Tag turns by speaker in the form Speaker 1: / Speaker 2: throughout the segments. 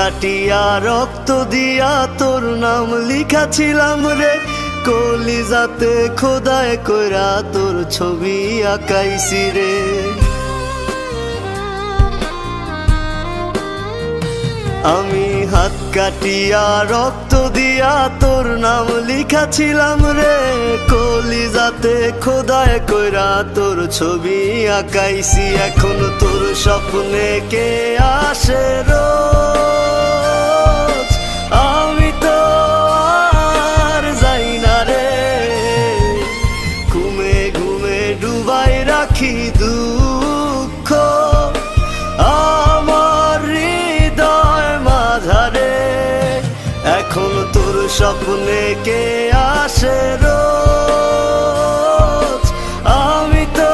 Speaker 1: কাটিয়া রক্ত দিয়া তোর নাম লিখাছিলাম রে, কলিজাতে খোদায় কইরা তোর ছবি আঁকাইছি রে। আমি হাত কাটিয়া রক্ত দিয়া তোর নাম লিখাছিলাম রে, কলিজাতে খোদায় কইরা তোর ছবি আঁকাইছি। এখন তোর স্বপ্নে কে আসে রোজ, আমি তো আর যাই না রে। ঘুমে ঘুমে ডুবাই রাখি দুঃখ আমার হৃদয় মাঝারে। এখন তোর স্বপ্নে কে আসে রোজ, আমি তো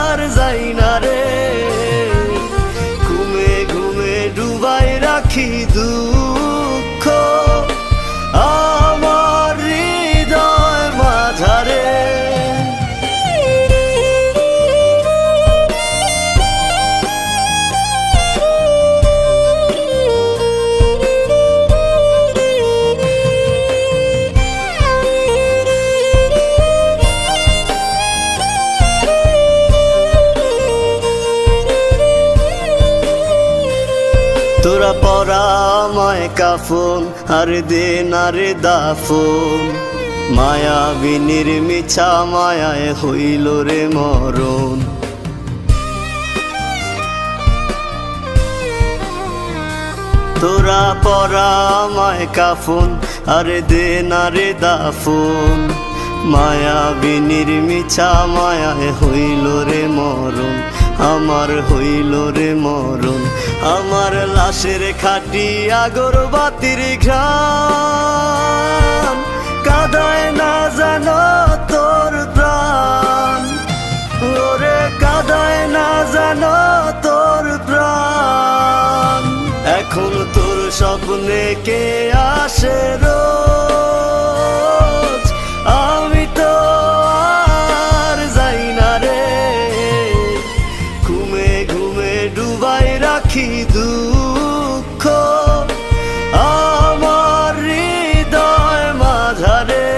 Speaker 1: আর যাই না রে। ঘুমে ঘুমে ডুবাই রাখি দুঃখ আমার হৃদয় মাঝারে। তোরা পরা আমায় কাফন আর দে না রে দাফন, মায়াবিনীর মিছা মায়ায় হইল রে মরণ। তোরা পরা আমায় কাফন আর দে না রে দাফন, মায়াবিনীর মিছা মায়ায় হইল রে মরণ। আমার হইল রে মরণ, আমার লাশের খাটি আগরবাতির ঘ্রাণ কাঁদায় না জানো তোর প্রাণ। ওরে কাঁদায় না জানো তোর প্রাণ। এখন তোর স্বপ্নে কে আসে রোজ, আমি তো আর যাই না রে। ঘুমে ঘুমে ডুবাই রাখি দুঃখ আমার হৃদয় মাঝারে।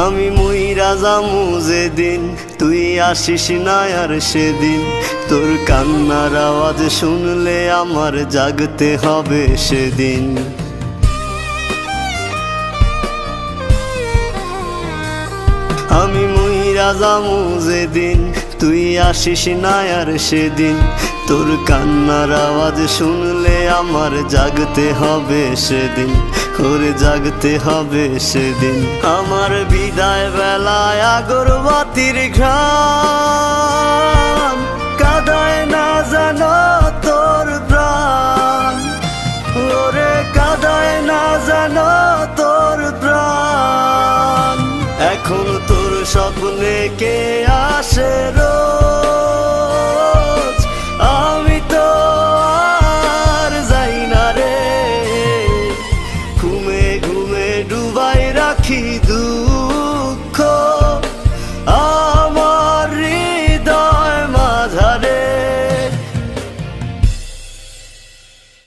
Speaker 1: আমি মইরা যামু যেদিন, তুই আসিস না আর সেদিন। তোর কান্নার আওয়াজ শুনলে আমার জাগতে হবে সেদিন। আমি মইরা যামু যেদিন, তুই আসিস না আর সেদিন। তোর কান্নার আওয়াজ শুনলে আমার জাগতে হবে সেদিন, ওরে জাগতে হবে সেদিন। আমার বিদায় বেলায় আগরবাতির ঘ্রাণ কাঁদায় না জানো তোর প্রাণ। ওরে কাঁদায় না জানো তোর প্রাণ। এখন তোর স্বপ্নে কে আসে